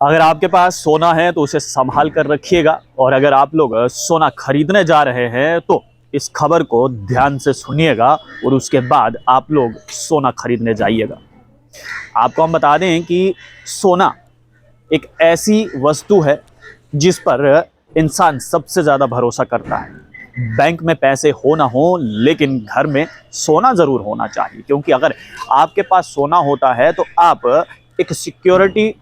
अगर आपके पास सोना है तो उसे संभाल कर रखिएगा, और अगर आप लोग सोना खरीदने जा रहे हैं तो इस खबर को ध्यान से सुनिएगा और उसके बाद आप लोग सोना खरीदने जाइएगा। आपको हम बता दें कि सोना एक ऐसी वस्तु है जिस पर इंसान सबसे ज़्यादा भरोसा करता है। बैंक में पैसे हो ना हो, लेकिन घर में सोना ज़रूर होना चाहिए, क्योंकि अगर आपके पास सोना होता है तो आप एक सिक्योरिटी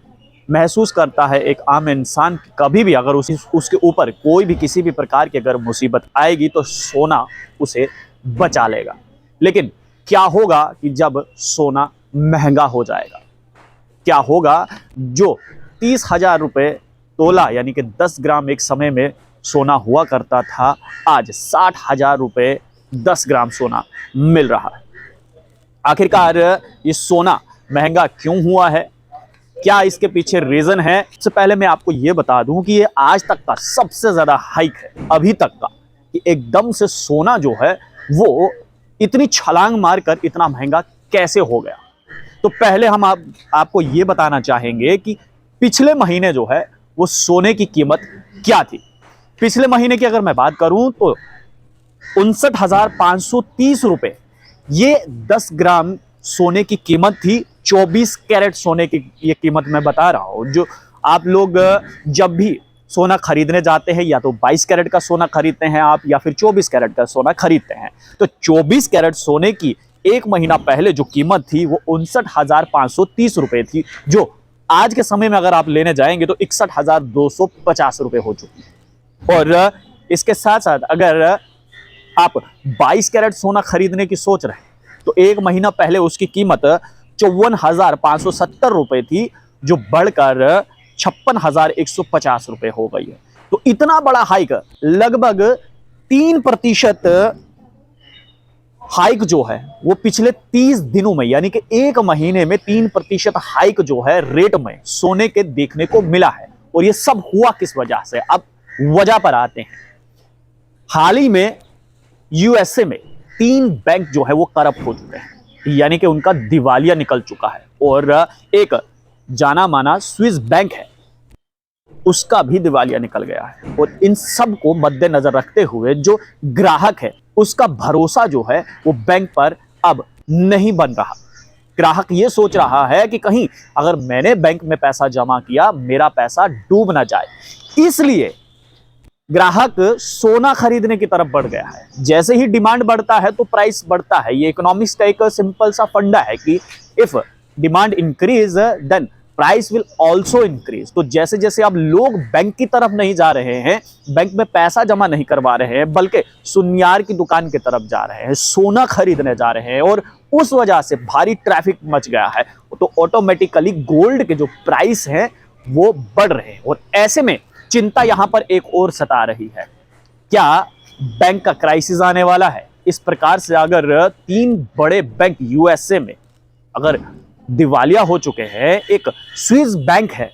महसूस करता है। एक आम इंसान कभी भी अगर उसके ऊपर कोई भी किसी भी प्रकार की अगर मुसीबत आएगी तो सोना उसे बचा लेगा। लेकिन क्या होगा कि जब सोना महंगा हो जाएगा? क्या होगा? जो 30,000 रुपये तोला यानी कि 10 ग्राम एक समय में सोना हुआ करता था, आज 60,000 रुपये 10 ग्राम सोना मिल रहा है। आखिरकार ये सोना महंगा क्यों हुआ है? क्या इसके पीछे रीजन है? सबसे पहले मैं आपको ये बता दूं कि ये आज तक का सबसे ज्यादा हाइक है अभी तक का, कि एकदम से सोना जो है वो इतनी छलांग मारकर इतना महंगा कैसे हो गया। तो पहले हम आपको ये बताना चाहेंगे कि पिछले महीने जो है वो सोने की कीमत क्या थी। पिछले महीने की अगर मैं बात करूं तो 59,530 रुपए ये 10 ग्राम सोने की कीमत थी। 24 कैरेट सोने की ये कीमत मैं बता रहा हूं। जो आप लोग जब भी सोना खरीदने जाते हैं, या तो 22 कैरेट का सोना खरीदते हैं आप, या फिर 24 कैरेट का सोना खरीदते हैं, तो 24 कैरेट सोने की एक महीना पहले जो कीमत थी वो 59,530 रुपए थी, जो आज के समय में अगर आप लेने जाएंगे तो 61,250 रुपए हो चुकी है। और इसके साथ साथ अगर आप 22 कैरेट सोना खरीदने की सोच रहे हैं तो एक महीना पहले उसकी कीमत 54,570 रुपए थी, जो बढ़कर 56,150 रुपए हो गई है। तो इतना बड़ा हाइक, लगभग 3% हाइक जो है वो पिछले 30 दिनों में, यानी कि एक महीने में 3% हाइक जो है रेट में सोने के देखने को मिला है। और ये सब हुआ किस वजह से? अब वजह पर आते हैं। हाल ही में यूएसए में 3 बैंक जो है वो करप्ट हो चुके हैं, यानी कि उनका दिवालिया निकल चुका है। और एक जाना माना स्विस बैंक है, उसका भी दिवालिया निकल गया है। और इन सब को मद्देनजर रखते हुए जो ग्राहक है उसका भरोसा जो है वो बैंक पर अब नहीं बन रहा। ग्राहक ये सोच रहा है कि कहीं अगर मैंने बैंक में पैसा जमा किया, मेरा पैसा डूब ना जाए। इसलिए ग्राहक सोना खरीदने की तरफ बढ़ गया है। जैसे ही डिमांड बढ़ता है तो प्राइस बढ़ता है। ये इकोनॉमिक्स का एक सिंपल सा फंडा है कि if demand increase then price will also increase. तो जैसे जैसे अब लोग बैंक की तरफ नहीं जा रहे हैं, बैंक में पैसा जमा नहीं करवा रहे हैं, बल्कि सुनियार की दुकान की तरफ जा रहे हैं, सोना खरीदने जा रहे हैं, और उस वजह से भारी ट्रैफिक मच गया है, तो ऑटोमेटिकली गोल्ड के जो प्राइस हैं वो बढ़ रहे हैं। और ऐसे में चिंता यहां पर एक और सता रही है, क्या बैंक का क्राइसिस आने वाला है? इस प्रकार से अगर 3 बड़े बैंक यूएसए में अगर दिवालिया हो चुके हैं, एक स्विस बैंक है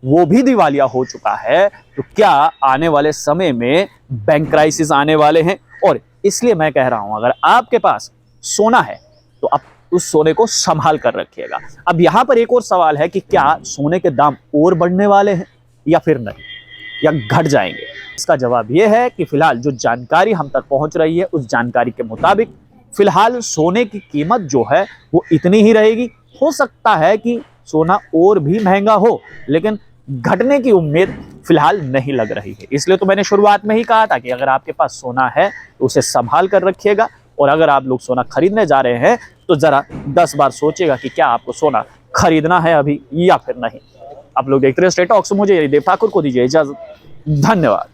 वो भी दिवालिया हो चुका है, तो क्या आने वाले समय में बैंक क्राइसिस आने वाले हैं? और इसलिए मैं कह रहा हूं, अगर आपके पास सोना है तो आप उस सोने को संभाल कर रखिएगा। अब यहां पर एक और सवाल है कि क्या सोने के दाम और बढ़ने वाले हैं या फिर नहीं, या घट जाएंगे? इसका जवाब यह है कि फिलहाल जो जानकारी हम तक पहुंच रही है उस जानकारी के मुताबिक फिलहाल सोने की कीमत जो है वो इतनी ही रहेगी। हो सकता है कि सोना और भी महंगा हो, लेकिन घटने की उम्मीद फिलहाल नहीं लग रही है। इसलिए तो मैंने शुरुआत में ही कहा था कि अगर आपके पास सोना है तो उसे संभाल कर रखिएगा, और अगर आप लोग सोना खरीदने जा रहे हैं तो जरा 10 बार सोचिएगा कि क्या आपको सोना खरीदना है अभी या फिर नहीं। आप लोग देखते रहे स्ट्रेट टॉक्स। मुझे देव ठाकुर को दीजिए इजाजत। धन्यवाद।